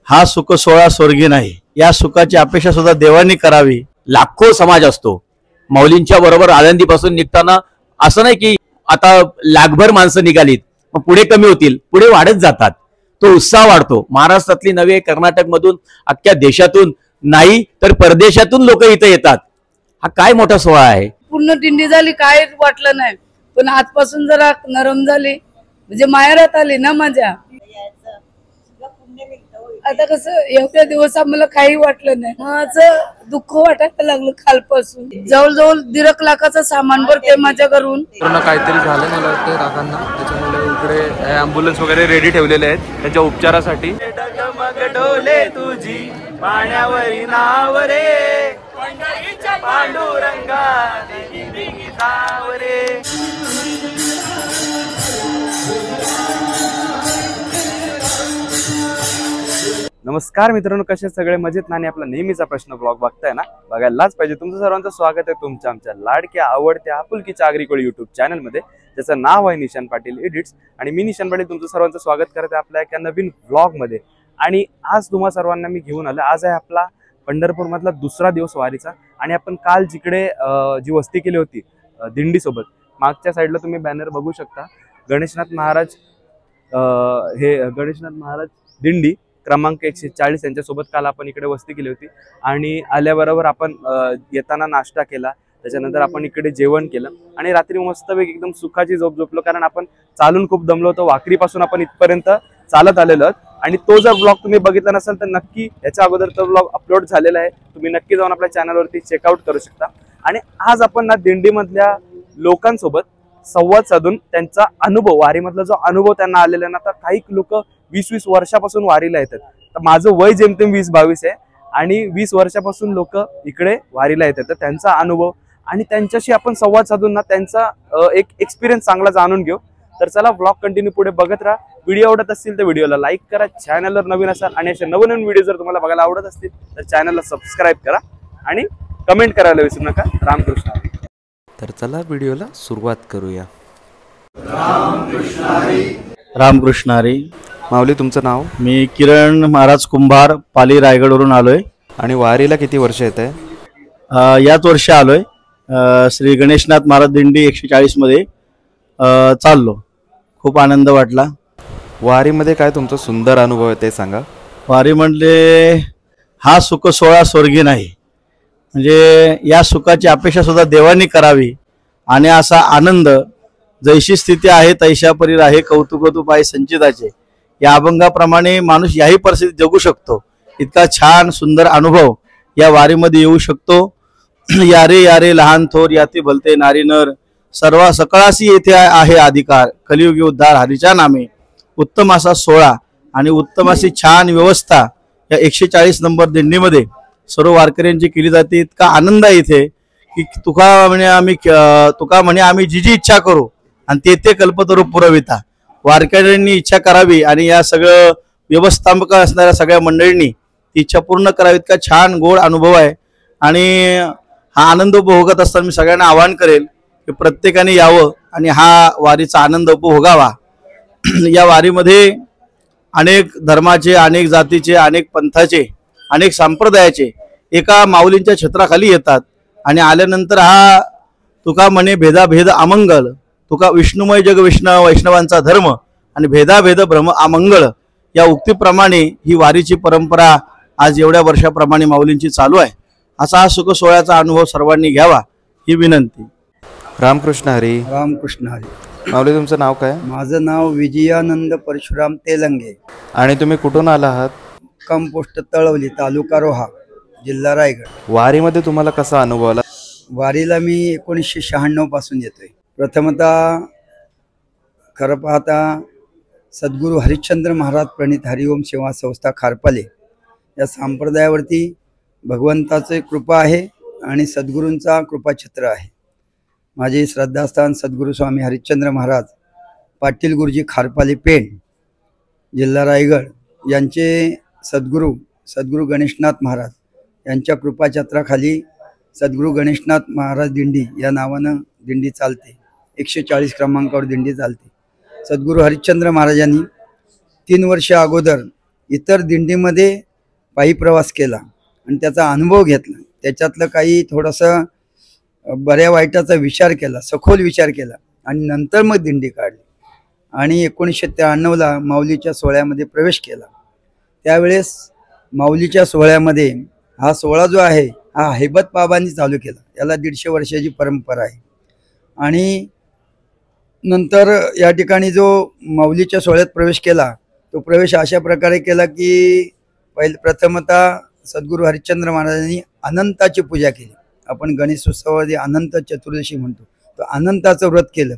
हा सुख सोहळा स्वर्गी नाही, या सुखाची अपेक्षा सुद्धा देवांनी करावी। लाखो समाज असतो माऊलींच्या बरोबर आळंदीपासून निघताना। असं नाही की आता लाखभर माणसं निघालीत मग पुढे कमी होतील, पुढे वाढत जातात। तो उत्साह वाढतो। महाराष्ट्रातली नव्हे, कर्नाटक मधून, अख्ख्या देशातून नाही तर परदेशातून लोक इथे येतात। हा काय मोठा सोहळा आहे। पूर्ण दिंडी झाली, काय वाटलं नाही, पण आजपासून जरा नरम झाली, म्हणजे माहेरात आली ना माझ्या। आता कसं एवढ्या दिवस आम्हाला काही वाटलं नाही, माझं दुःख वाटायला लागलं खालपासून। जवळजवळ 1.5 लाखाचं सामान भरते माझ्या घरून। काहीतरी झालं मला वाटतं काकांना, त्याच्यामुळे इकडे ॲम्ब्युलन्स वगैरे रेडी ठेवलेले आहेत त्यांच्या उपचारासाठी। डोले तुझी पाण्यावरी नाव रे, पांडुरंगा नाव रे। नमस्कार मित्रांनो, कसे सगळे मजेत ना? आणि आपला नेहमीचा प्रश्न ब्लॉग बघताय ना, बघायलाच पाहिजे। तुमचं सर्वांचं स्वागत आहे तुमच्या आमच्या लाडक्या आवडत्या आपुलकीच्या आगरीकोळी युट्यूब चॅनल मध्ये, ज्याचं नाव आहे निशान पाटील एडिट्स। आणि मी निशान पाटील तुमचं सर्वांचं स्वागत करत आहे आपल्या एका नवीन ब्लॉग मध्ये। आणि आज तुम्हा सर्वांना मी घेऊन आलो, आज आहे आपला पंढरपूर मधला दुसरा दिवस वारीचा। आणि आपण काल जिकडे जी वस्ती केली होती दिंडी सोबत, मागच्या साईडला तुम्ही बॅनर बघू शकता, गणेशनाथ महाराज, हे गणेशनाथ महाराज दिंडी क्रमांक 140 यांच्यासोबत काल आपण इकडे वस्ती केली होती। आणि आल्याबरोबर आपण येताना नाश्ता केला, त्याच्यानंतर आपण इकडे जेवण केलं आणि रात्री मस्तपैकी एकदम सुखाची झोप झोपलो, कारण आपण चालून खूप दमलो होतो। वाकरीपासून आपण इथपर्यंत चालत आलेलो। आणि तो जर ब्लॉग तुम्ही बघितला नसेल तर नक्की याच्या अगोदर तो ब्लॉग अपलोड झालेला आहे, तुम्ही नक्की जाऊन आपल्या चॅनलवरती चेकआउट करू शकता। आणि आज आपण ना दिंडीमधल्या लोकांसोबत संवाद साधून त्यांचा अनुभव, वारीमधला जो अनुभव त्यांना आलेला आहे ना, तर काही लोक 20-20 वर्षापासून वारीला येतात। तर माझं वय जेमतेम 20-22 आहे आणि 20 वर्षापासून लोक इकडे वारीला येतात। तर त्यांचा अनुभव आणि त्यांच्याशी आपण संवाद साधून ना त्यांचा एक एक्सपिरियन्स चांगला जाणून घेऊ। तर चला ब्लॉग कंटिन्यू पुढे बघत राहा। व्हिडिओ आवडत असतील तर व्हिडिओला लाईक करा, चॅनलवर नवीन असाल आणि असे नवनवीन व्हिडिओ जर तुम्हाला बघायला आवडत असतील तर चॅनलला सबस्क्राईब करा आणि कमेंट करायला विसरू नका। रामकृष्ण हरी। तर चला व्हिडिओला सुरुवात करूया। रामकृष्ण हरी। माऊली तुमचं नाव? मी किरण महाराज कुंभार, पाली रायगडवरून आलोय। आणि वारीला किती वर्ष येत आहे? याच वर्षी आलोय। श्री गणेशनाथ महाराज दिंडी 140 मध्ये चाललो, खूप आनंद वाटला। वारीमध्ये काय तुमचा सुंदर अनुभव आहे ते सांगा। वारी म्हणले हा सुख सोहळा स्वर्गी नाही, म्हणजे या सुखाची अपेक्षा सुद्धा देवांनी करावी। आणि असा आनंद, जैशी स्थिती आहे तैशा परी राहे, कौतुक पाय संचिताचे, या अभंगाप्रमाणे माणूस याही परिस्थितीत जगू शकतो। इतका छान सुंदर अनुभव या वारीमध्ये येऊ शकतो। यारे यारे लहान थोर याती भलते नारी नर, सर्व सकळासी येथे आहे अधिकार, कलियुगी उद्धार हरीच्या नामे। उत्तम असा सोहळा आणि उत्तम अशी छान व्यवस्था या 140 नंबर दिंडीमध्ये सर्व वारकऱ्यांची केली जाते। इतका आनंद आहे इथे की तुका म्हणे आम्ही जी जी इच्छा करू आणि ते ते कल्पतरू पुरविता। वारकऱ्यांनी इच्छा करावी आणि या सगळं व्यवस्थापक असणाऱ्या सगळ्या मंडळींनी ती इच्छा पूर्ण करावी। इतका छान गोड अनुभव आहे आणि हा आनंद उपभोगत असताना मी सगळ्यांना आवाहन करेल की प्रत्येकाने यावं आणि हा वारीचा आनंद उपभोगावा। या वारीमध्ये अनेक धर्माचे, अनेक जातीचे, अनेक पंथाचे, अनेक संप्रदायाचे एका माऊलींच्या छत्राखाली येतात। आणि आल्यानंतर हा तुका म्हणे भेदाभेद अमंगल, तुका विष्णुमय जग वैष्णवांचा धर्म आणि भेदाभेद भ्रम अमंगळ, या उक्तीप्रमाणे ही वारीची परंपरा आज एवढ्या वर्षाप्रमाणे माऊलींची चालू आहे। असा हा सुख सोहळ्याचा अनुभव सर्वांनी घ्यावा ही विनंती। रामकृष्ण हरी। रामकृष्ण हरी। माऊली तुमचं नाव काय? माझं नाव विजयानंद परशुराम तेलंगे। आणि तुम्ही कुठून आला आहात? कंपोस्ट तळवली, तालुका रोहा, जिल्हा रायगड। वारीमध्ये तुम्हाला कसा अनुभव आला? वारीला मी 1996 पासून येतोय। प्रथमतः खरं पाहता सद्गुरू हरिश्चंद्र महाराज प्रणित हरिओम सेवा संस्था खारपाले या संप्रदायावरती भगवंताची कृपा आहे आणि सद्गुरूंचा कृपाछत्र आहे। माझे श्रद्धास्थान सद्गुरू स्वामी हरिश्चंद्र महाराज पाटील गुरुजी खारपाले पेण, जिल्हा रायगड यांचे सद्गुरू गणेशनाथ महाराज यांच्या कृपाछत्राखाली सद्गुरू गणेशनाथ महाराज दिंडी या नावानं दिंडी चालते। 140 क्रमांकावर दिंडी चालते। सद्गुरू हरिश्चंद्र महाराजांनी 3 वर्ष अगोदर इतर दिंडीमध्ये पायी प्रवास केला आणि त्याचा अनुभव घेतला, त्याच्यातलं काही थोडंसं बऱ्या वाईटाचा विचार केला, सखोल विचार केला आणि नंतर मग दिंडी काढली आणि 1993ला माऊलीच्या सोहळ्यामध्ये प्रवेश केला. त्यावेळेस माऊलीच्या सोहळ्यामध्ये हा सोहळा जो आहे हा हैबत बाबांनी चालू केला. याला 150 वर्षाची परंपरा आहे. आणि नंतर या ठिकाणी जो माऊलीच्या सोहळ्यात प्रवेश केला तो प्रवेश अशा प्रकारे केला की प्रथमतः सद्गुरू हरिश्चंद्र महाराजांनी अनंताची पूजा केली. आपण गणेश उत्सवामध्ये अनंत चतुर्दशी म्हणतो, तर अनंताचं व्रत केलं,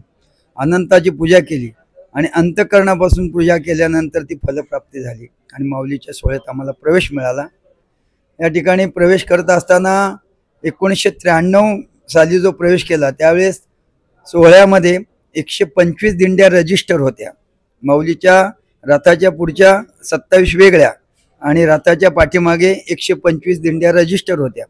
अनंताची पूजा केली आणि अंतःकरणापासून पूजा केल्यानंतर ती फलप्राप्ती झाली आणि माऊलीच्या सोहळ्यात आम्हाला प्रवेश मिळाला. या ठिकाणी प्रवेश करत असताना 1993 साली जो प्रवेश केला त्यावेळेस सोहळ्यामध्ये 125 दिंड्या रजिस्टर होत्या. माऊलीच्या रथाच्या पुढच्या 27 वेगळ्या आणि रथाच्या पाठीमागे 125 दिंड्या रजिस्टर होत्या.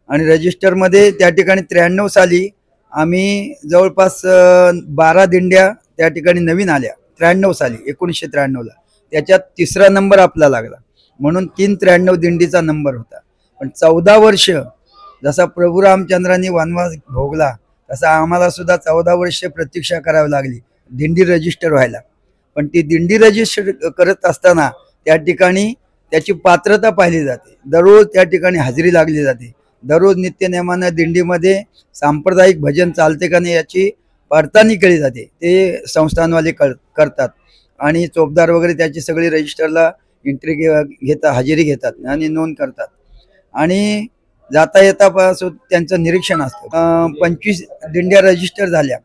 आणि रजिस्टरमध्ये त्या ठिकाणी 93 साली आम्ही जवळपास 12 दिंड्या त्या ठिकाणी नवीन आल्या. 93 साली 1993ला त्याच्यात 3रा नंबर आपला लागला, म्हणून 393 दिंडीचा नंबर होता. पण 14 वर्ष जसा प्रभू रामचंद्रांनी वनवास भोगला तसा आम्हाला सुद्धा 14 वर्ष प्रतीक्षा करावी लागली दिंडी रजिस्टर व्हायला. पण ती दिंडी रजिस्टर करत असताना त्या ठिकाणी त्याची पात्रता पाहिली जाते, दररोज त्या ठिकाणी हजेरी लागली जाते, दररोज नित्यनेमानं दिंडीमध्ये सांप्रदायिक भजन चालते का नाही याची पडताळणी केली जाते. ते संस्थानवाले करतात आणि चोपदार वगैरे त्याची सगळी रजिस्टरला एंट्री घेतात, हजेरी घेतात आणि नोंद करतात. आणि जाता येता पासून त्यांचं निरीक्षण असतं. 25 दिंड्या रजिस्टर झाल्या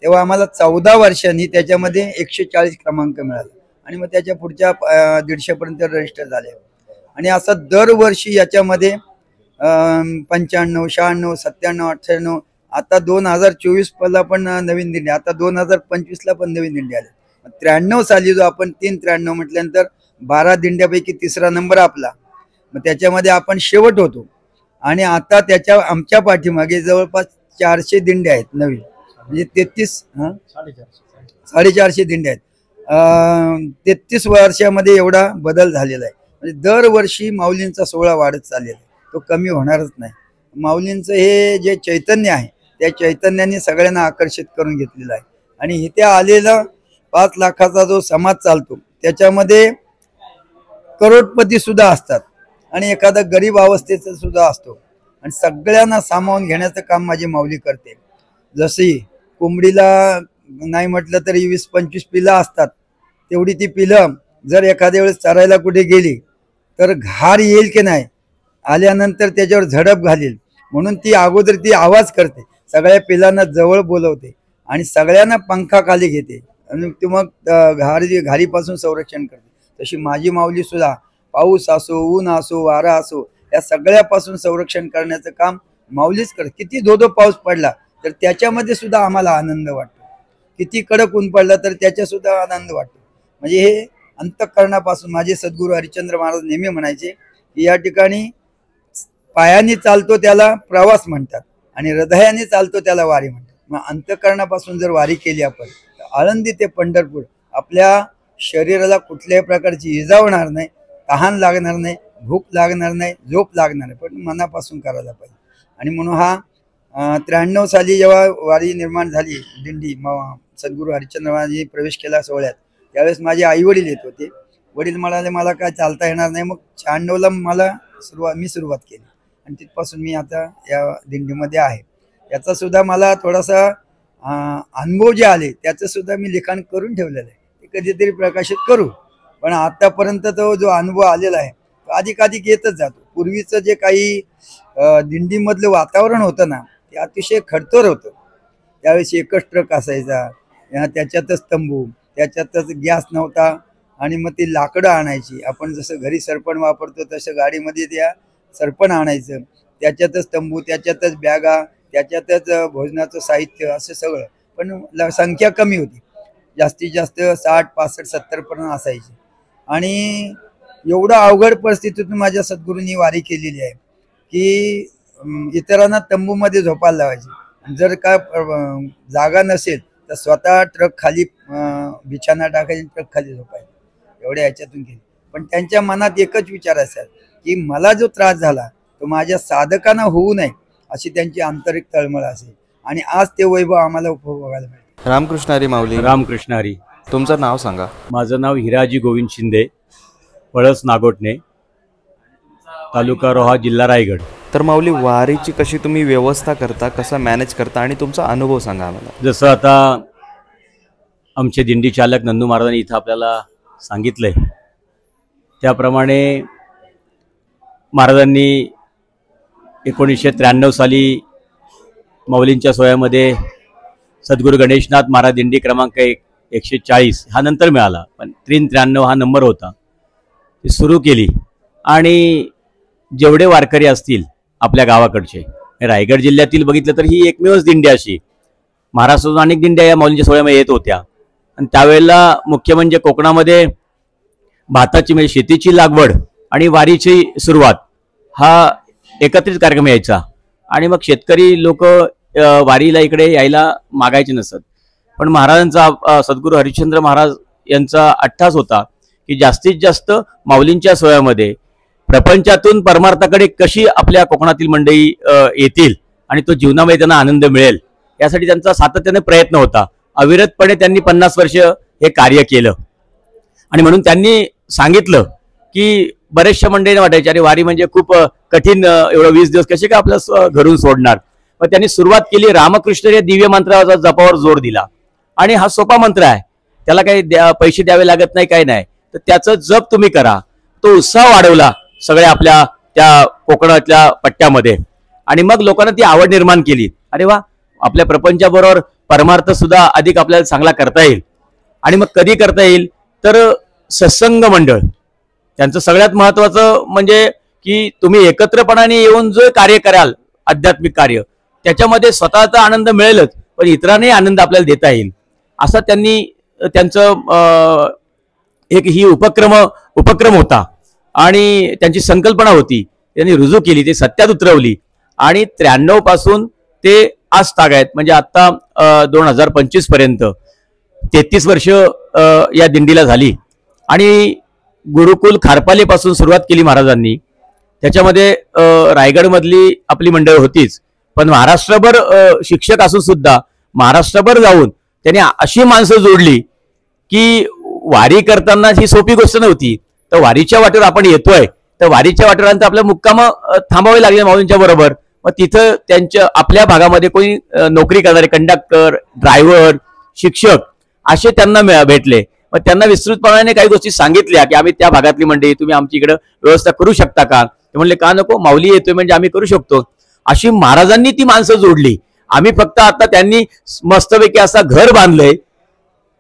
तेव्हा आम्हाला 14 वर्षांनी त्याच्यामध्ये 140 क्रमांक मिळाला आणि मग त्याच्या पुढच्या 150 पर्यंत रजिस्टर झाले. आणि असं दरवर्षी याच्यामध्ये 95, 96, 97, 98, आता 2024 ला पण नवीन दिंडी, आता 2025 ला पण नवीन दिंडी आले. 93 साली जो आपण 393 म्हटल्यानंतर 12 दिंड्यापैकी 3रा नंबर आपला, मग त्याच्यामध्ये आपण शेवट होतो. आणि आता त्याच्या आमच्या पाठीमागे जवळपास 400 दिंड्या आहेत नवीन, म्हणजे 450 दिंड्या आहेत. 33 वर्षामध्ये एवढा बदल झालेला आहे. म्हणजे दरवर्षी माऊलींचा सोहळा वाढत चाललेला आहे, तो कमी होणारच नाही. माऊलींचं हे जे चैतन्य आहे त्या चैतन्याने सगळ्यांना आकर्षित करून घेतलेलं आहे. आणि इथे आलेला 5 लाखाचा जो समाज चालतो त्याच्यामध्ये करोडपती सुद्धा असतात आणि एखादा गरीब अवस्थेचा सुद्धा असतो आणि सगळ्यांना सामावून घेण्याचं काम माझी माऊली करते. जशी कोंबडीला नाही म्हटलं तरी 20-25 पिलं असतात, तेवढी ती पिलं जर एखाद्या वेळेस चरायला कुठे गेली तर घार येईल की नाही, आल्यानंतर त्याच्यावर झडप घालील म्हणून ती अगोदर ती आवाज करते, सगळ्या पिलांना जवळ बोलवते आणि सगळ्यांना पंखाखाली घेते आणि ती मग घारीपासून संरक्षण करते. तशी माझी माऊली सुद्धा पाऊस असो, ऊन असो, वारा असो, या सगळ्यापासून संरक्षण करण्याचं काम माऊलीच करते. किती धोधो पाऊस पडला तर त्याच्यामध्ये सुद्धा आम्हाला आनंद वाटतो, किती कडक ऊन पडला तर त्याच्या सुद्धा आनंद वाटतो. म्हणजे हे अंतःकरणापासून माझे सद्गुरू हरिश्चंद्र महाराज नेहमी म्हणायचे की या ठिकाणी पायाने चालतो त्याला प्रवास म्हणतात आणि हृदयाने चालतो त्याला वारी म्हणतात. मग अंतःकरणापासून जर वारी केली आपण तर आळंदी ते पंढरपूर आपल्या शरीराला कुठल्याही प्रकारची इजा होणार नाही, तहान लागणार नाही, भूक लागणार नाही, झोप लागणार नाही, पण मनापासून करायला पाहिजे. आणि म्हणून हा 93 साली जेव्हा वारी निर्माण झाली दिंडी, सद्गुरू हरिश्चंद्र महाराजांनी प्रवेश केला सोहळ्यात, त्यावेळेस माझे आई वडील येत होते. वडील म्हणाले मला काय चालता येणार नाही. मग 96ला मला मी सुरुवात केली आणि तिथपासून मी आता या दिंडीमध्ये आहे. याचा सुद्धा मला थोडासा अनुभव जे आले त्याचं सुद्धा मी लिखाण करून ठेवलेलं आहे, ते कधीतरी प्रकाशित करू. पण आतापर्यंत तो जो अनुभव आलेला आहे तो अधिकाधिक येतच जातो. पूर्वीचं जे काही दिंडीमधलं वातावरण होतं ना ते अतिशय खडतर होतं. त्यावेळेस एकच ट्रक असायचा, त्याच्यातच तंबू, त्याच्यातच गॅस नव्हता आणि मग ती लाकडं आणायची. आपण जसं घरी सरपण वापरतो तसं गाडीमध्ये त्या सरपण आणायचं, त्याच्यातच तंबू, त्याच्यातच बॅगा, त्याच्यातच भोजनाचं साहित्य, असं सगळं. पण संख्या कमी होती, जास्तीत जास्त 60, 65, 70 पर्यंत असायची. आणि एवढं अवघड परिस्थितीतून माझ्या सद्गुरूंनी वारी केलेली आहे की इतरांना तंबूमध्ये झोपायला लावायची. जर का जागा नसेल तर स्वतः ट्रक खाली बिछाना टाकायची, ट्रक खाली झोपायची. एवढ्या ह्याच्यातून केली. पण त्यांच्या मनात एकच विचार असेल की मला जो त्रास झाला तो माझ्या साधकांना होऊ नये अशी त्यांची आंतरिक तळमळ असेल आणि आज ते वैभव आम्हाला उपभोगायला मिळते. रामकृष्ण हरी माऊली. रामकृष्ण हरी. तुमचं नाव सांगा. माझं नाव हिराजी गोविंद शिंदे, पळस नागोटणे, तालुका रोहा, जिल्हा रायगड. तर माऊली, वारीची कशी तुम्ही व्यवस्था करता, कसं मॅनेज करता आणि तुमचा अनुभव सांगा आम्हाला. जसं आता आमचे दिंडी चालक नंदू महाराजांनी इथं आपल्याला सांगितलंय त्याप्रमाणे महाराजांनी 1993 साली माऊलींच्या सोहळ्यामध्ये सद्गुरू गणेशनाथ महाराज दिंडी क्रमांक 140 हा नंतर मिळाला, पण 93 हा नंबर होता, ती सुरू केली. आणि जेवढे वारकरी असतील आपल्या गावाकडचे, रायगड जिल्ह्यातील बघितलं तर ही एकमेवच दिंडी अशी, महाराष्ट्रातून अनेक दिंड्या या माऊलींच्या सोहळ्यामध्ये येत होत्या. आणि त्यावेळेला मुख्य म्हणजे कोकणामध्ये भाताची म्हणजे शेतीची लागवड आणि वारीची सुरुवात हा एकत्रित कार्यक्रम यायचा. आणि मग शेतकरी लोक वारीला इकडे यायला मागायचे नसत. पण महाराजांचा सद्गुरू हरिश्चंद्र महाराज यांचा अट्टास होता की जास्तीत जास्त माऊलींच्या सोहळ्यामध्ये प्रपंचातून परमार्थाकडे कशी आपल्या कोकणातील मंडळी येतील आणि तो जीवनामध्ये त्यांना आनंद मिळेल, यासाठी त्यांचा सातत्याने प्रयत्न होता. अविरतपणे त्यांनी 50 वर्ष हे कार्य केलं. आणि म्हणून त्यांनी सांगितलं की बरेचशा मंडळींना वाटायचे अरे वारी म्हणजे खूप कठीण, एवढं 20 दिवस कसे का आपल्या घरून सोडणार. मग त्यांनी सुरुवात केली रामकृष्ण या दिव्य मंत्राचा जपावर जोर दिला. आणि हा सोपा मंत्र आहे, त्याला काही पैसे द्यावे लागत नाही, काही नाही, तर त्याचं जप तुम्ही करा. तो उत्साह वाढवला सगळ्या आपल्या त्या कोकणातल्या पट्ट्यामध्ये. आणि मग लोकांना ती आवड निर्माण केली. अरे वा, आपल्या प्रपंचाबरोबर परमार्थ सुद्धा अधिक आपल्याला चांगला करता येईल. आणि मग कधी करता येईल तर सत्संग मंडळ, त्यांचं सगळ्यात महत्वाचं म्हणजे की तुम्ही एकत्रपणाने येऊन जो कार्य कराल आध्यात्मिक कार्य, त्याच्यामध्ये स्वतःचा आनंद मिळेलच, पण इतरांनाही आनंद आपल्याला देता येईल. असं त्यांचं एक ही उपक्रम होता आणि त्यांची संकल्पना होती, त्यांनी रुजू केली, ते सत्यात उतरवली. आणि 93 पासून ते आज तागायत म्हणजे आता 2025 पर्यंत 33 वर्ष या दिंडीला झाली. आणि गुरुकुल खारपाले पासून सुरुवात केली महाराजांनी. त्याच्यामध्ये रायगडमधली आपली मंडळ होतीच, पण महाराष्ट्रभर शिक्षक असून सुद्धा महाराष्ट्रभर जाऊन त्यांनी अशी माणसं जोडली की वारी करताना ही सोपी गोष्ट नव्हती. तर वारीच्या वाटेवर आपण येतोय, तर वारीच्या वाटेवर आपल्या मुक्काम थांबावे लागले माऊलींच्या बरोबर. मग तिथं त्यांच्या आपल्या भागामध्ये कोणी नोकरी करणारे कंडक्टर, ड्रायव्हर, शिक्षक असे त्यांना भेटले. मग त्यांना विस्तृतपणाने काही गोष्टी सांगितल्या की आम्ही त्या भागातली मंडळी, तुम्ही आमची इकडे व्यवस्था करू शकता का. ते म्हणले का नको, माऊली येतोय म्हणजे आम्ही करू शकतो. अशी महाराजांनी ती माणसं जोडली. आम्ही फक्त आता त्यांनी मस्तपैकी असा घर बांधलंय,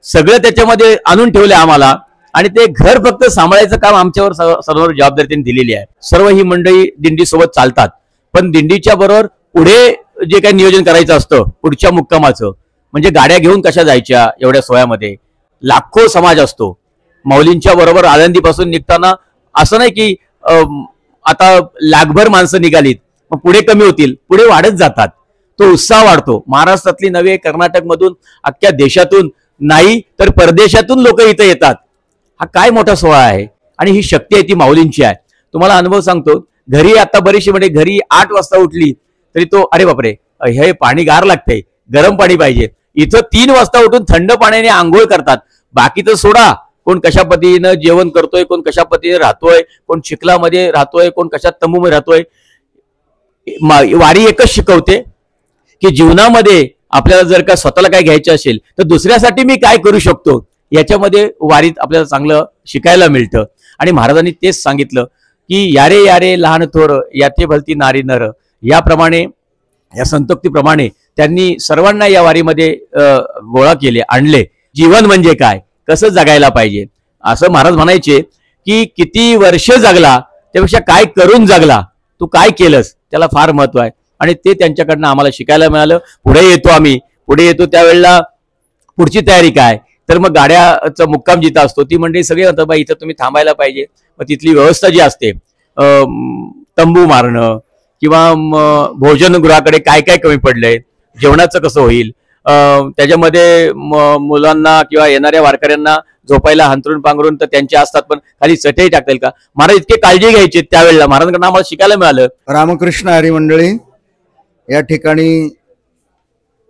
सगळं त्याच्यामध्ये आणून ठेवले आम्हाला, आणि ते घर फक्त सांभाळायचं काम आमच्यावर सर्व जबाबदारी त्यांनी दिलेली आहे. सर्व ही मंडळी दिंडी सोबत चालतात, पण दिंडीच्या बरोबर पुढे जे काही नियोजन करायचं असतं पुढच्या मुक्कामाचं, म्हणजे गाड्या घेऊन कशा जायच्या, एवढ्या सोहळ्यामध्ये लाखो समाज असतो. माऊलींच्या बरोबर आळंदीपासून निघताना असं नाही की आता लाखभर माणसं निघालीत मग पुढे कमी होतील, पुढे वाढत जातात. तो उत्साह वाढतो. महाराष्ट्रातली नव्हे, कर्नाटकमधून, अख्ख्या देशातून नाही तर परदेशातून लोक इथं येतात. हा काय मोठा सोहळा आहे आणि ही शक्ती आहे ती माऊलींची आहे. तुम्हाला अनुभव सांगतो, घरी आता बरीचशी म्हणजे घरी 8 वाजता उठली तरी तो अरे बापरे हे पाणी गार लागतंय, गरम पाणी पाहिजे. इथं 3 वाजता उठून थंड पाण्याने आंघोळ करतात. बाकीचं सोडा, कोण कशा पद्धतीनं जेवण करतोय, कोण कशा पद्धतीने राहतोय, कोण चिखलामध्ये राहतोय, कोण कशा तंबूमध्ये राहतोय. वारी एकच शिकवते की जीवनामध्ये आपल्याला जर का स्वतःला काय घ्यायचं असेल तर दुसऱ्यासाठी मी काय करू शकतो, याच्यामध्ये वारीत आपल्याला चांगलं शिकायला मिळतं. आणि महाराजांनी तेच सांगितलं की यारे यारे लहान थोर याते भलती नारी नर, याप्रमाणे या संतोक्तीप्रमाणे त्यांनी सर्वांना या वारीमध्ये गोळा केले, आणले. जीवन म्हणजे काय, कसं जगायला पाहिजे, असं महाराज म्हणायचे की किती वर्ष जगला त्यापेक्षा काय करून जगला, तू काय केलंस त्याला फार महत्व आहे. आणि ते त्यांच्याकडनं आम्हाला शिकायला मिळालं. पुढे येतो त्यावेळेला पुढची तयारी काय, तर मग गाड्याचा मुक्काम जिथं असतो ती मंडळी सगळे म्हणतात बा इथं तुम्ही थांबायला पाहिजे. मग तिथली व्यवस्था जी असते, तंबू मारणं किंवा भोजनगृहाकडे काय काय कमी पडलंय, जेवणाचं कसं होईल, त्याच्यामध्ये मुलांना किंवा येणाऱ्या वारकऱ्यांना झोपायला हंतरून पांघरून तर त्यांचे असतात, पण खाली चटई टाकतील का? महाराज इतके काळजी घ्यायची त्यावेळेला, महाराजांकडून आम्हाला शिकायला मिळालं. रामकृष्ण हरी मंडळी, या ठिकाणी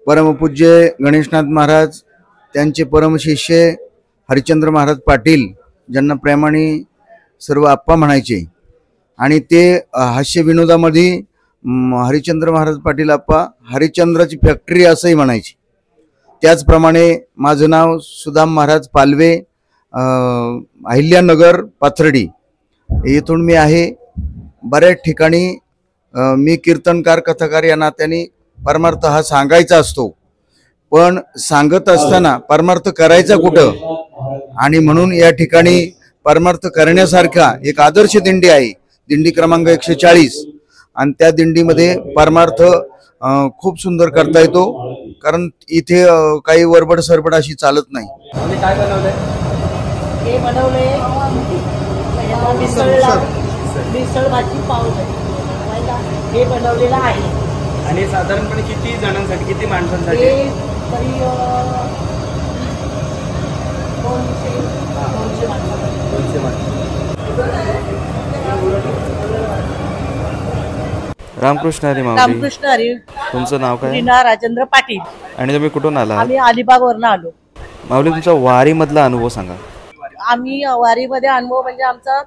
परमपूज्य गणेशनाथ महाराज, त्यांचे परमशिष्य हरिश्चंद्र महाराज पाटील, ज्यांना प्रेमाने सर्व आप्पा म्हणायचे, आणि ते हास्य विनोदामध्ये हरिश्चंद्र महाराज पाटील आप्पा हरिश्चंद्राची फॅक्टरी असंही म्हणायचे. त्याचप्रमाणे माझं नाव सुदाम महाराज पालवे, अहिल्यानगर पाथर्डी येथून मी आहे. बऱ्याच ठिकाणी मी कीर्तनकार कथाकार या नात्याने परमार्थ हा सांगायचा असतो, पण सांगत असताना परमार्थ करायचा कुठं, आणि म्हणून या ठिकाणी परमार्थ करण्यासारखा एक आदर्श दिंडी आहे, दिंडी क्रमांक 140, आणि त्या दिंडीमध्ये परमार्थ खूप सुंदर करता येतो, कारण इथे काही वरबड सरबड अशी चालत नाही. काय बनवलंय? हे बनवले मिसळ भाजी पाव हे बनवलेलं आहे. आणि साधारणपणे किती जणांसाठी, किती माणसांसाठी? हे तरी 200 माणसं. रामकृष्ण हरी माऊली. रामकृष्ण हरी. तुमचं नाव काय? रीना राजेंद्र पाटील. आणि तुम्ही कुठून आला? आम्ही अलिबागवरून आलो. माऊली, तुमचा वारी मधला अनुभव सांगा. आम्ही वारीमध्ये अनुभव म्हणजे आमचा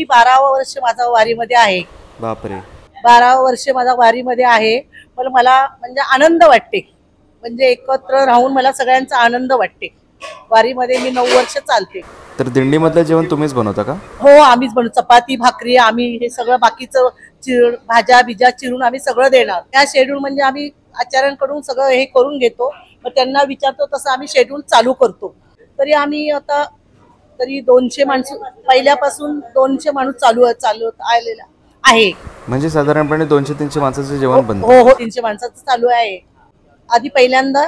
12 वर्ष माझा वारीमध्ये आहे. बापरे. 12 वर्ष माझा वारीमध्ये आहे. पण मला म्हणजे आनंद वाटते, म्हणजे एकत्र राहून मला सगळ्यांचा आनंद वाटते. वारीमध्ये मी 9 वर्ष चालते. तर दिंडीमधलं जेवण तुम्हीच बनवता का? हो, आम्हीच बनवतो. चपाती भाकरी आम्ही हे सगळं बाकीचं भाज्या बिज्या चिरून आम्ही सगळं देणार. त्या शेड्यूल म्हणजे आम्ही आचार्यांकडून सगळं हे करून घेतो, मग त्यांना विचारतो तसं आम्ही शेड्यूल चालू करतो. तरी आम्ही आता 200 माणसं, पहिल्यापासून 200 माणूस चालू आलेला आहे. म्हणजे साधारणपणे 200-300 माणसाचं जेवण बनतं. हो हो, 300 माणसाचं चालू आहे. आधी पहिल्यांदा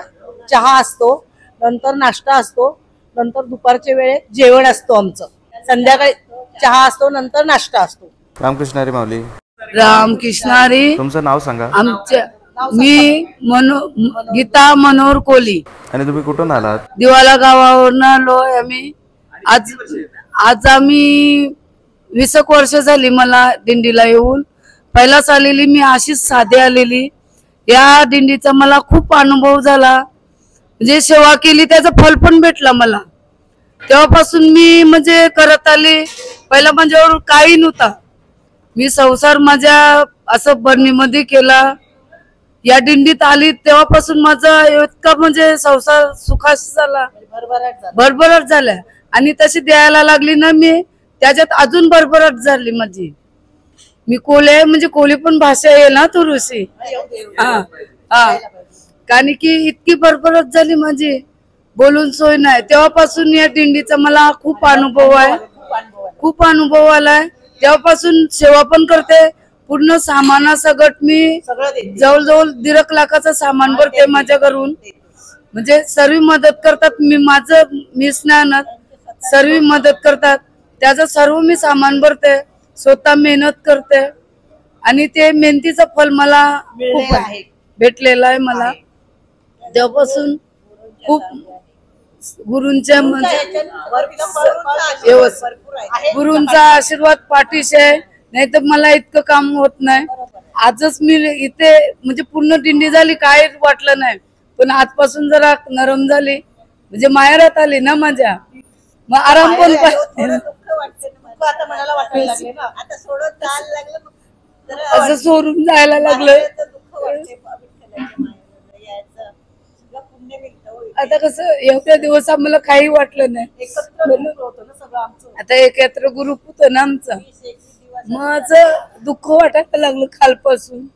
चहा असतो, नंतर नाश्ता असतो, नंतर दुपारच्या वेळेत जेवण असतो आमचं. संध्याकाळी चहा असतो, नंतर नाश्ता असतो. रामकृष्ण हरी माऊली. रामकृष्ण हरी. तुमचं नाव सांगा. मी गीता मनोहर कोली. आणि तुम्ही कुठून आलात? दिवाला गावावरून आलो आम्ही. आज आम्ही 20 वर्ष झाली मला दिंडीला येऊन. पहिलाच आलेली मी अशीच साधी आलेली. या दिंडीचा मला खूप अनुभव झाला, म्हणजे सेवा केली त्याचं फल पण भेटला मला. तेव्हापासून मी म्हणजे करत आली. पहिला माझ्यावर काही नव्हता, मी संसार माझ्या असं बरणीमध्ये केला. या दिंडीत आली तेव्हापासून माझा इतका म्हणजे संसार सुखाशी झाला, भरभराट झाल्या. आणि तशी द्यायला लागली ना मी, त्याच्यात अजून भरभराट झाली माझी. मी कोले म्हणजे कोली पण भाषा आहे ना थोडीशी. कारण की इतकी भरभराट झाली माझी, बोलून सोय नाही. तेव्हापासून या दिंडीचा मला खूप अनुभव आहे, खूप अनुभव आलाय. तेव्हापासून सेवा पण करते. पूर्ण सामानासकट मी जवळजवळ 1.5 लाखाचं सामान भरते माझ्या घरून. म्हणजे सर्व मदत करतात. मीच नाही आणत, सर्व मदत करतात. त्याचं सर्व मी सामान भरते, स्वतः मेहनत करते. आणि ते मेहनतीचं फल मला खूप भेटलेलं आहे. मला तेव्हापासून खूप गुरूंच्या गुरूंचा आशीर्वाद पाठीशी आहे, नाही तर मला इतकं काम होत नाही. आजच मी इथे म्हणजे पूर्ण दिंडी झाली, काय वाटलं नाही. पण आजपासून जरा नरम झाली, म्हणजे माहेरात आली ना माझ्या, मग आराम पण असं सोडून जायला लागलं. आता कसं एवढ्या दिवस आम्हाला काही वाटलं नाही. आता एकत्र ग्रुप होत ना आमचा, माझं दुःख वाटायला लागलं खालपासून.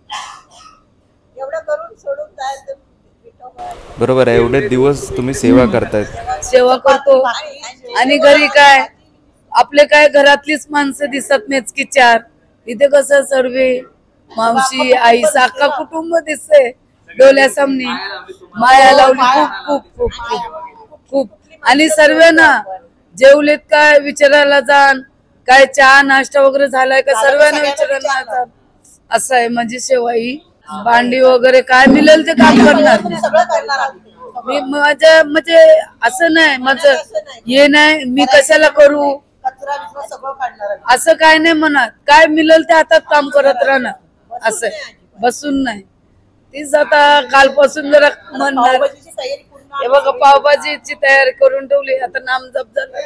बरोबर आहे. एवढे दिवस तुम्ही सेवा करतायत, सेवा करतो. आणि घरी काय आपले काय घरातलीच माणसं दिसत नाहीत की 4. इथे कसं सर्व मावशी आई साखा कुटुंब दिसते डोळ्यासामने. माया लावली खूप खूप खूप खूप. आणि सर्वांना जेवलेत काय विचारायला जाण, काय चहा नाश्ता वगैरे झालाय का सर्वांना विचारायला जाण. असं आहे माझी सेवा ही. भांडी वगैरे काय मिळेल ते काम करणार. मी माझ्या म्हणजे असं नाही माझं हे नाही मी कशाला करू कचरा बिचरा सगळं काढणार आहे. असं काय नाही म्हणत काय मिळेल ते हातात काम करत राहणार असं बसून नाही तीच आता कालपासून जरा म्हणणार पावभाजीची तयारी पूर्ण हे बघा पावभाजीची तयारी करून ठेवली आता नामजप झालं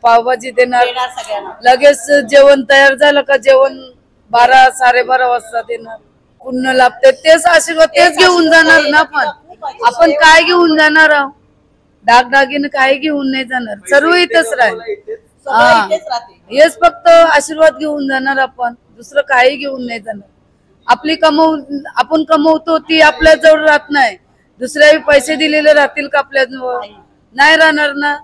पावभाजी देणार देणार सगळ्यांना. लगेच जेवण तयार झालं का जेवण 12 12:30 वाजता देणार पुण्य लाभते तेच आशीर्वाद तेच घेऊन जाणार ना आपण काय घेऊन जाणार आहोत दागदागिने काय घेऊन नाही जाणार सर्व इथेच राहील सगळं इथेच राहते. हेच फक्त आशीर्वाद घेऊन जाणार आपण दुसरं काही घेऊन नाही जाणार आपली आपण कमवतो ती आपल्या जवळ राहत नाही दुसऱ्या पैसे दिलेले राहतील का आपल्या जवळ नाही राहणार ना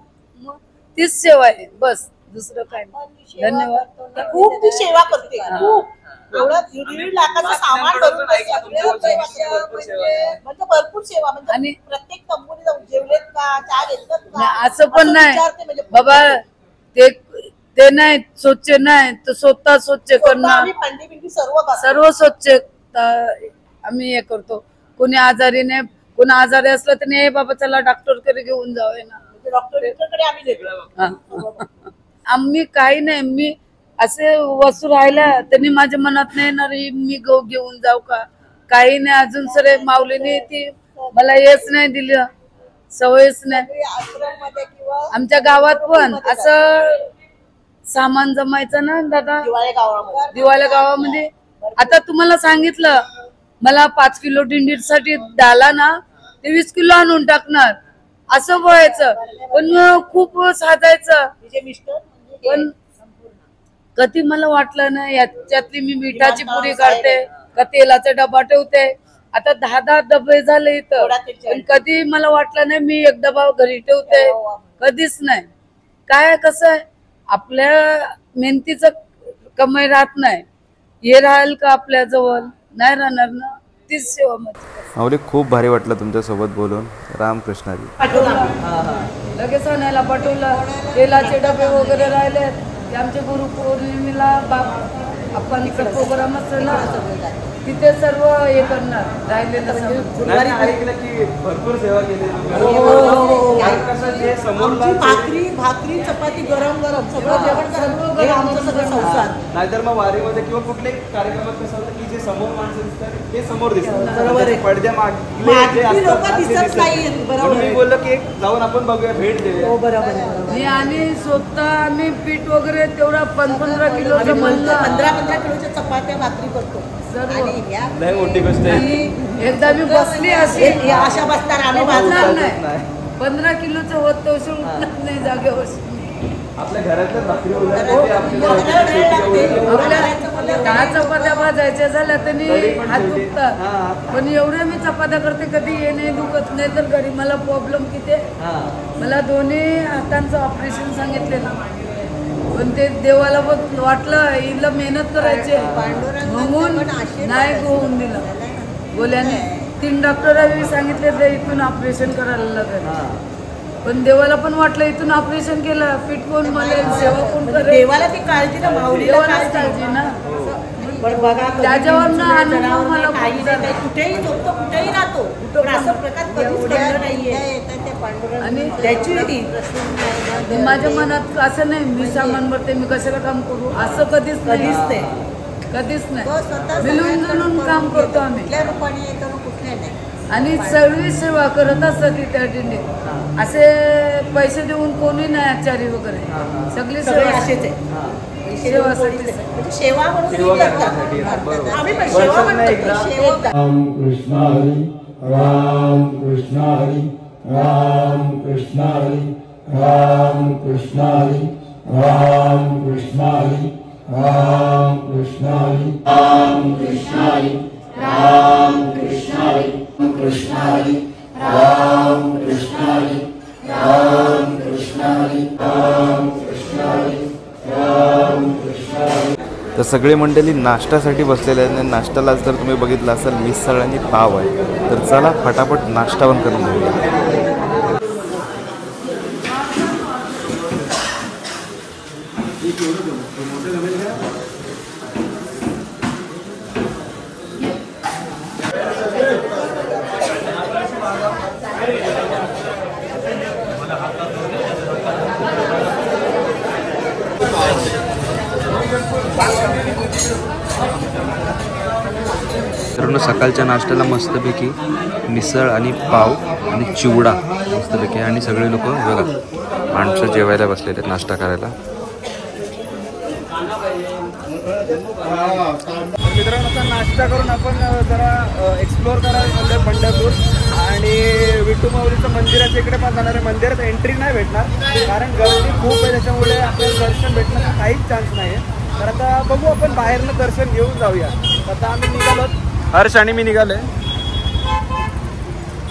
मग तीच सेवा आहे बस दुसरं काय नाही धन्यवाद खूप ती सेवा करते खूप एवढं 1.5 लाखाचं सामान भरून म्हणजे भरपूर सेवा म्हणजे आणि प्रत्येक कंपनी जाऊन जेवलेत का चहा घेतलं का नाही, असं पण नाही विचारते म्हणजे बाबा ते नाही स्वच्छ नाही तर स्वतः स्वच्छ करणार आम्ही भांडी बिंडी सर्व करतो. सर्व स्वच्छ आम्ही हे करतो कोणी आजारी नाही कोणी आजारी असलं तर नाही बाबा चला डॉक्टर कडे घेऊन जावे ना डॉक्टरकडे आम्ही देतो. आम्ही काही नाही मी असे वस्तू राहिल्या त्यांनी माझ्या मनात नाही येणार मी घेऊन जाऊ का काही नाही अजून सरे माऊलीने ती मला हेच नाही दिलं सवयच नाही आश्रममध्ये किंवा आमच्या गावात पण असं सामान जमायचं ना दादा दिवाळी गावामध्ये आता तुम्हाला सांगितलं मला 5 किलो दिंडीसाठी डाला ना ते 20 किलो आणून टाकणार असं व्हायचं पण खूप साजायचं पण कधी मला वाटलं ना याच्यातली मी मिठाची पुरी काढते का तेलाचा डबा ठेवते आता 10 डबे झाले इथं पण कधी मला वाटलं नाही मी एक डबा घरी ठेवते कधीच नाही काय कसं आहे आपल्या मेहनतीचं कमाई राहत नाही हे राहील का आपल्या जवळ नाही राहणार ना तीच सेवा माऊली खूप भारी वाटलं तुमच्यासोबत बोलून रामकृष्णाजी लगेच आणायला पाठवलं तेलाचे डबे वगैरे राहिले ते आमच्या गुरुपौर्णिमेला आपण प्रोग्राम असतो ना तिथे सर्व हे करणार राहिलेलं ऐकलं की भरपूर सेवा केली भाकरी चपाती गरम गरम सगळं जेवण गरम हे आमचं सगळं संसार. नाहीतर मग वारीमध्ये किंवा कुठल्याही कार्यक्रमात कसं होतं की जे समोर माणसं दिसतात ते समोर दिसतात पडद्या मागले लोक दिसत नाही बरोबर मी बोललो की एक जाऊन आपण बघूया भेट देऊया. हो बरोबर मी आणि स्वतः आम्ही पीठ वगैरे तेवढा 15 किलोचं म्हणलं 15 किलोच्या चपात्या भाकरी करतो सर्व लय मोठी गोष्ट आहे. एकदा मी बसली अशी अशा बसताना आम्ही उठणार नाही 15 किलोचं होत तो उठणार नाही जागेवर आपल्या घरातल्या भाकरी आपल्या 10 चपात्या भाजायच्या झाल्या तरी हात दुखतात पण एवढ्या मी चपात्या करते कधी हे नाही दुखत नाही तर घरी मला प्रॉब्लेम किती मला दोन्ही हातांचं ऑपरेशन सांगितलेलं पण ते देवाला वाटलं हिला मेहनत करायची म्हणून नाही होऊन दिलं बोल्याने 3 डॉक्टरांनी सांगितले ते इथून ऑपरेशन करायला लागेल पण देवाला पण वाटलं इथून ऑपरेशन केलं पीठ कोण मलेल सेवा कोण करेल देवाला ती काळजी ना माऊलीला काळजी ना पण बघा त्याच्यावर ना अनुभव मला कुठेही झोपतो कुठेही राहतो पण असं प्रकार कधीच घडलं नाहीये आणि त्याची माझ्या मनात असं नाही मी सामान भरते मी कशाला काम करू असं कधीच नाही मिळून जुळून काम करतो आम्ही आणि सगळी सेवा करत असतात त्या दिंडीत असे पैसे देऊन कोणी नाही आचारी वगैरे सगळी सेवा असेच आहे सेवा म्हणून आम्ही पण सेवा म्हणतो राम कृष्ण हरी राम कृष्ण हरी राम कृष्ण हरी राम कृष्ण हरी राम कृष्ण हरी राम कृष्ण हरी राम कृष्ण हरी राम कृष्ण हरी कृष्ण हरी राम कृष्ण हरी राम कृष्ण हरी राम कृष्ण हरी राम कृष्ण हरी. तर सगळी मंडळी नाश्त्यासाठी बसलेले आहेत आणि नाश्त्याला जर तुम्ही बघितलं असाल मिसळ आणि पाव आहे तर चला फटाफट नाश्ता पण करून घेऊया. मित्रांनो सकाळच्या नाश्त्याला मस्तपैकी मिसळ आणि पाव आणि चिवडा मस्तपैकी आणि सगळे लोक बघा माणसं जेवायला बसलेले आहेत नाश्ता करायला. मित्रांनो आता नाश्ता करून आपण जरा एक्सप्लोअर करायला चाललोय पंढरपूर आणि विठू माऊलीचं मंदिराच्या इकडे पण जाणार आहे. मंदिरात एंट्री नाही भेटणार कारण गर्दी खूप आहे, त्याच्यामुळे आपल्याला दर्शन भेटण्याचा काहीच चान्स नाही आहे. तर आता बघू आपण बाहेरनं दर्शन घेऊन जाऊया. आता आम्ही निघालो, हर्ष आणि मी निघालोय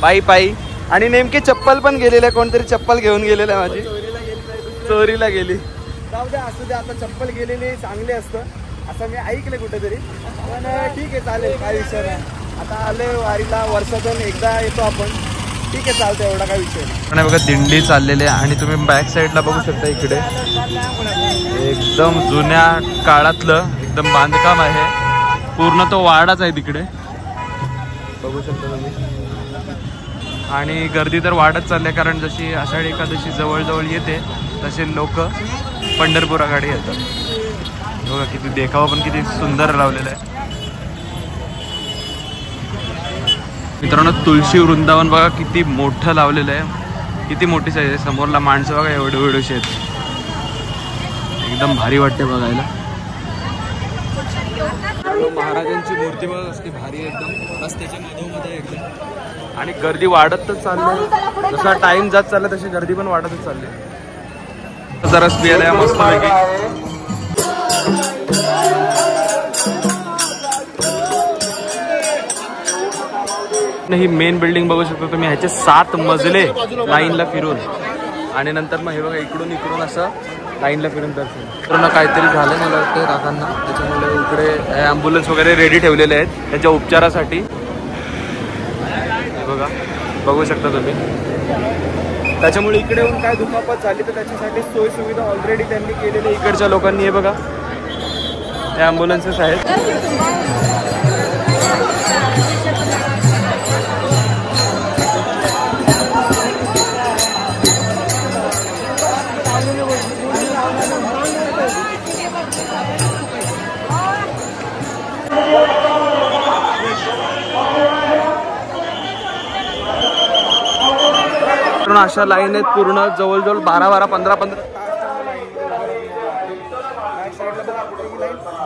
पायी पायी आणि नेमकी चप्पल पण गेलेली आहे, कोणतरी चप्पल घेऊन गेलेलं आहे माझी, चोरीला गेली. जाऊ द्या असू द्या, आता चप्पल गेलेली चांगली असतं असं मी ऐकलं कुठेतरी, पण ठीक आहे चालेल काय विषय नाही. आता आले वारीला, वर्षातून एकदा येतो आपण, ठीक आहे चालतं एवढा काय विषय नाही. आणि बघा दिंडी चाललेली आहे आणि तुम्ही बॅक साईडला बघू शकता इकडे एकदम जुन्या काळातलं एकदम बांधकाम आहे, पूर्ण तो वाडाच आहे तिकडे बघू शकता तुम्ही. आणि गर्दी तर वाढत चालली आहे कारण जशी आषाढी एकादशी जवळजवळ येते तसे लोक पंढरपुराकडे येतात. बघा किती देखावा पण किती सुंदर लावलेला आहे. मित्रांनो तुळशी वृंदावन बघा किती मोठं लावलेलं आहे, किती मोठी साईज आहे. समोरला माणसं बघा एवढे एवढेशी आहेत, एकदम भारी वाटते बघायला. महाराजांची मूर्ती बघा असते भारी एकदम, रस्त्याच्या मधोमध्ये एकदम. आणि गर्दी वाढतच चालली, जसा टाइम जात चालला तशी गर्दी पण वाढतच चालली. जरा स्पियाला मस्त पैकी ही मेन बिल्डिंग बघू शकतो तुम्ही, ह्याचे 7 मजले लाईनला फिरून आणि नंतर मग हे बघा इकडून असं लाईनला फिरून दर्शन. पूर्ण काहीतरी झालं मला वाटतं रागांना, त्याच्यामुळे इकडे ॲम्ब्युलन्स वगैरे रेडी ठेवलेले आहेत त्याच्या उपचारासाठी. बघा बघू शकता तुम्ही, त्याच्यामुळे इकडे येऊन काय दुखापत झाली तर त्याच्यासाठी सोयी सुविधा ऑलरेडी त्यांनी केलेली इकडच्या लोकांनी. हे बघा हे ॲम्ब्युलन्सेस आहेत. अशा लाईन आहेत पूर्ण जवळजवळ 12-12, 15-15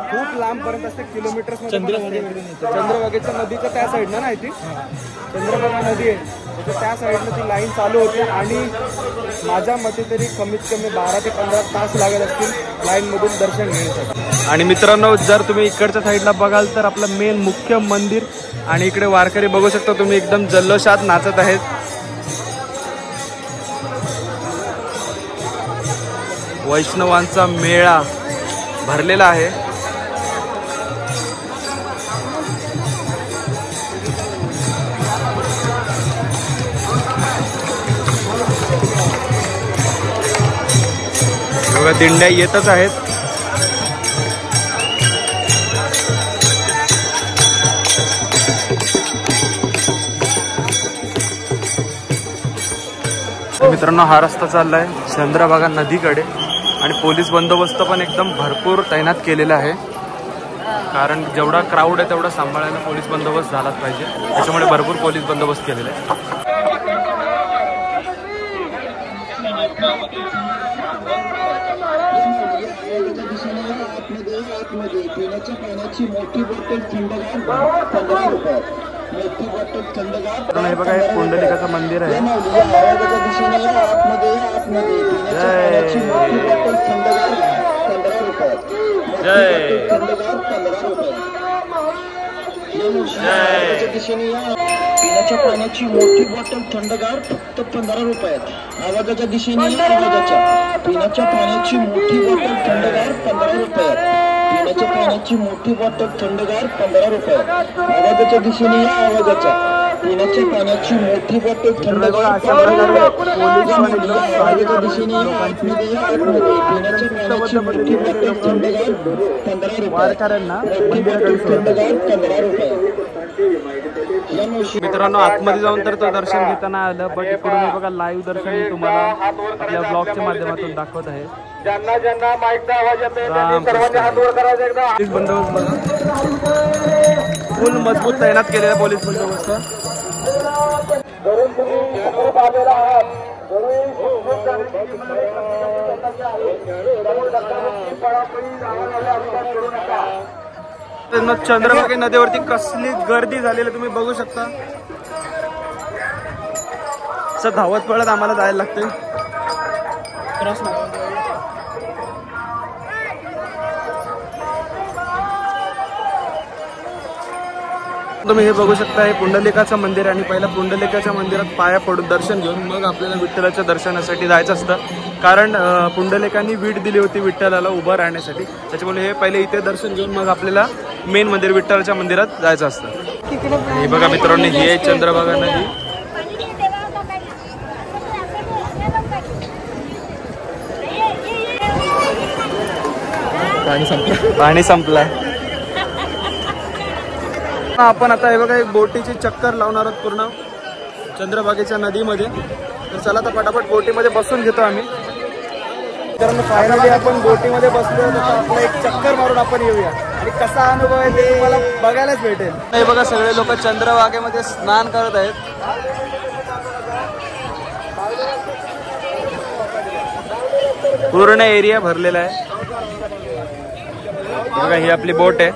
खूप लांब पर्यंत असते, किलोमीटर. चंद्रभागेच्या नदीच्या त्या साईडनं नाही ती चंद्रभागा नदी आहे त्याच्या त्या साईडनं ती लाईन चालू होते आणि माझ्या मते तरी कमीत कमी 12 ते 15 तास लागत असतील लाईनमधून दर्शन घेण्यासाठी. आणि मित्रांनो जर तुम्ही इकडच्या साईडला बघाल तर आपलं मेन मुख्य मंदिर आणि इकडे वारकरी बघू शकता तुम्ही एकदम जल्लोषात नाचत आहेत. वैष्णवांचा मेळा भरलेला आहे. बघा दिंड्या येतच आहेत. मित्रांनो हा रस्ता चाललाय चंद्रभागा नदीकडे आणि पोलीस बंदोबस्त पण एकदम भरपूर तैनात केलेला आहे कारण जेवढा क्राऊड आहे तेवढा सांभाळायला पोलीस बंदोबस्त झालाच पाहिजे, त्याच्यामुळे भरपूर पोलीस बंदोबस्त केलेला आहे. हे बघा हे पुंडलिकाचं मंदिर आहे. पिण्याच्या पाण्याची मोठी बॉटल थंडगार फक्त 15 रुपयात. आवाजाच्या दिशेने आवाजाच्या पिण्याच्या पाण्याची मोठी बॉटल थंडगार 15 रुपयात. पिण्याच्या पाण्याची मोठी बॉटल थंडगार 15 रुपयात. आवाजाच्या दिशेने आवाजाच्या पिण्याच्या पाण्याची मोठी बॉटल थंडगार 15 रुपयात. आवाजाच्या दिशेने आतमध्ये आतमध्ये पिण्याच्या पाण्याची मोठी बॉटल थंडगार 15 रुपयात. मोठी बॉटल थंडगार 15 रुपयात. मित्रांनो आतमध्ये जाऊन तर तो दर्शन घेताना आलं, बट इकडून हे बघा लाईव्ह दर्शन मी तुम्हाला आपल्या ब्लॉगच्या माध्यमातून दाखवत आहे. ज्यांना माईकचा आवाज येतोय त्यांनी सर्वांनी हात वर करायचा एकदा. पोलीस बंदोबस्त बघा, फुल मजबूत तैनात केलेला पोलीस बंदोबस्त. घरून तुम्ही आलेला आहात, चंद्रभागा नदीवरती कसली गर्दी झालेली तुम्ही बघू शकता. असं धावत पळत आम्हाला जायला लागते. तुम्ही हे बघू शकता, हे पुंडलिकाचं मंदिर आहे आणि पहिला पुंडलिकाच्या मंदिरात पाया पडून दर्शन घेऊन मग आपल्याला विठ्ठलाच्या दर्शनासाठी जायचं असतं. कारण पुंडलिकांनी वीट दिली होती विठ्ठलाला उभं राहण्यासाठी, त्याच्यामुळे हे पहिले इथे दर्शन घेऊन मग आपल्याला मेन मंदिर विठ्ठलाच्या मंदिरात जायचं असतं. हे बघा मित्रांनो, ही आहे चंद्रभागा नदी. पाणी संपलं. आपण आता हे बघा एक बोटीची चक्कर लावणार आहोत पूर्ण चंद्रभागेच्या नदीमध्ये. तर चला तर पटापट बोटीमध्ये बसून घेतो आम्ही. तर फायनली आपण बोटीमध्ये बसलो, आपला एक चक्कर मारून आपण येऊया आणि कसा अनुभव आहे ते तुम्हाला बघायलाच भेटेल. हे बघा सगळे लोक चंद्रभागेमध्ये स्नान करत आहेत. पूर्ण एरिया भरलेला आहे. बघा ही आपली बोट आहे.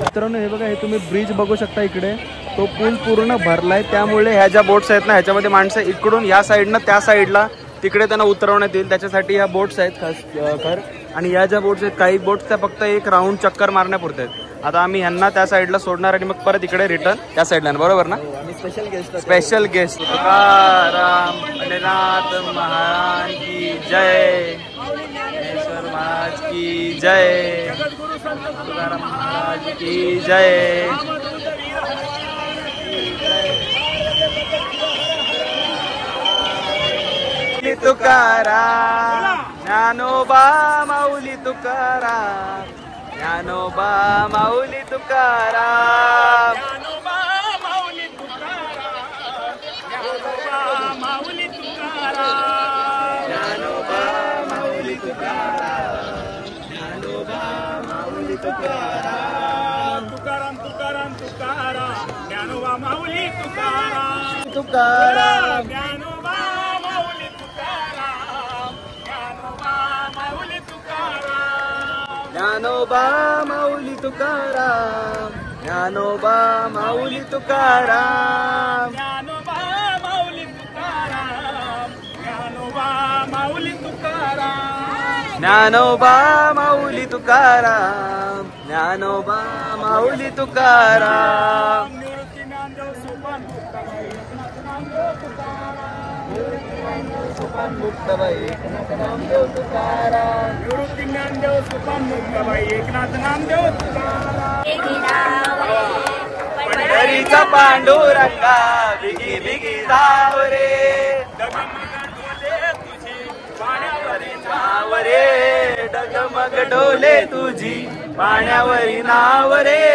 मित्रांनो हे बघा, हे तुम्ही ब्रिज बघू शकता इकडे, तो पूल पूर्ण भरलाय. त्यामुळे ह्या ज्या बोट्स आहेत ना, ह्याच्यामध्ये माणसं इकडून या साईडनं त्या साईडला तिकडे त्यांना उतरवण्यात येईल. त्याच्यासाठी ह्या बोट्स आहेत खास कर. आणि या ज्या बोट्स आहेत, काही बोट्स त्या फक्त एक राऊंड चक्कर मारण्यापुरते आहेत. आता आम्ही ह्यांना त्या साईडला सोडणार आणि मग परत इकडे रिटर्न त्या साईडला, बरोबर ना? स्पेशल गेस्ट तुकाराम पंढरीनाथ महाराज की जय, ज्ञानेश्वर महाराज की जय, तुकाराम महाराज की जय. तुकाराम ज्ञानोबा माऊली तुकाराम, ज्ञानोबा माऊली तुकाराम, ज्ञानोबा माऊली तुकाराम, ज्ञानोबा माऊली तुकाराम, ज्ञानोबा माऊली तुकाराम, ज्ञानोबा माऊली तुकाराम, तुकाराम तुकाराम तुकाराम, ज्ञानोबा माऊली तुकाराम, तुकाराम ज्ञानोबा माऊली तुकाराम, ज्ञानोबा माऊली तुकाराम, ज्ञानोबा माऊली तुकाराम, ज्ञानोबा माऊली तुकाराम, ज्ञानोबा माऊली तुकाराम, ज्ञानोबा माऊली तुकाराम, ज्ञानोबा माऊली तुकाराम, ज्ञानोबा माऊली तुकाराम. निवृत्ती ज्ञानदेव सोपान मुक्ताबाई, सोपान मुक्ताबाई एकनाथ नामदेव तुकाराम, निवृत्ती ज्ञानदेव सोपान मुक्ताबाई एकनाथ नामदेव तुकाराम. पंढरीचा पांडुरंगा बिगी बिगी जाव रे, डगमग डोले तुझी पाण्यावरी नाव रे,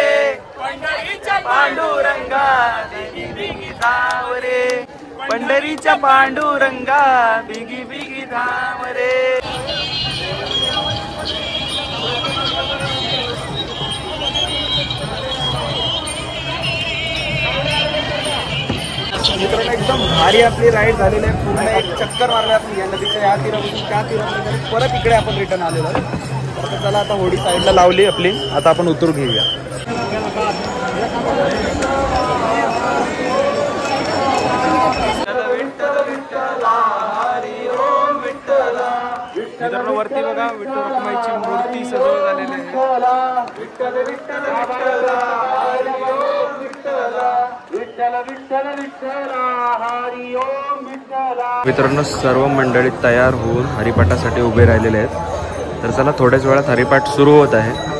पंढरीच्या पांडुरंगा बिगी बिगी धाव रे, पंढरीच्या पांडुरंगा बिगी बिगी धाव रे. मित्रांनो एकदम भारी आपली राईड झालेली आहे. पूर्ण एक चक्कर मारले आपण या नदीच्या या तीरापासून त्या तीरापर्यंत, परत इकडे आपण रिटर्न आलेलो. तर चला आता होडी साईडला लावली आपली, आता आपण उतरू घेऊया. मित्रांनो वरती बघा विठ्ठल रखुमाईची मूर्ती सजवण्यात आलेली आहे. विठ्ठल विठ्ठल विठ्ठल विठ्ठल विठ्ठल हरी ओम विठ्ठल. मित्रांनो सर्व मंडळी तयार होऊन हरिपाठासाठी उभे राहिलेले आहेत. तर चला थोड्याच वेळात हरिपाठ सुरू होत आहे.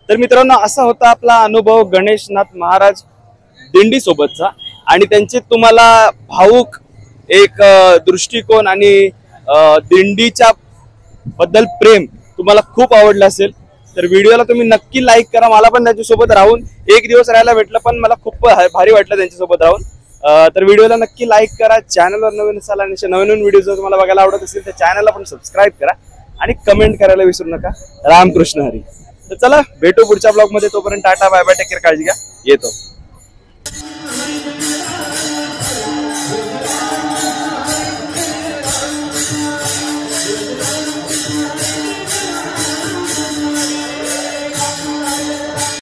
तर मित्रांनो असा होता आपला अनुभव गणेशनाथ महाराज दिंडी सोबतचा आणि त्यांचे तुम्हाला भावुक एक दृष्टिकोन आणि दिंडीच्या बद्दल प्रेम तुम्हाला खूप आवडलं असेल तर व्हिडिओला तुम्ही नक्की लाईक करा। मला पण त्यांच्यासोबत राहून एक दिवस राहायला भेटलं पण मला खूप भारी वाटलं त्यांच्यासोबत राहून। तर व्हिडिओला नक्की लाईक करा, चॅनलवर नवीन असाल आणि नवीन व्हिडिओ जर तुम्हाला बघायला आवडत असेल तर चॅनलला पण सबस्क्राईब करा आणि कमेंट करायला विसरू नका। रामकृष्ण हरी। तर चला भेटू पुढच्या ब्लॉग मध्ये, तोपर्यंत tata bye bye, take care, काळजी घ्या, येतो।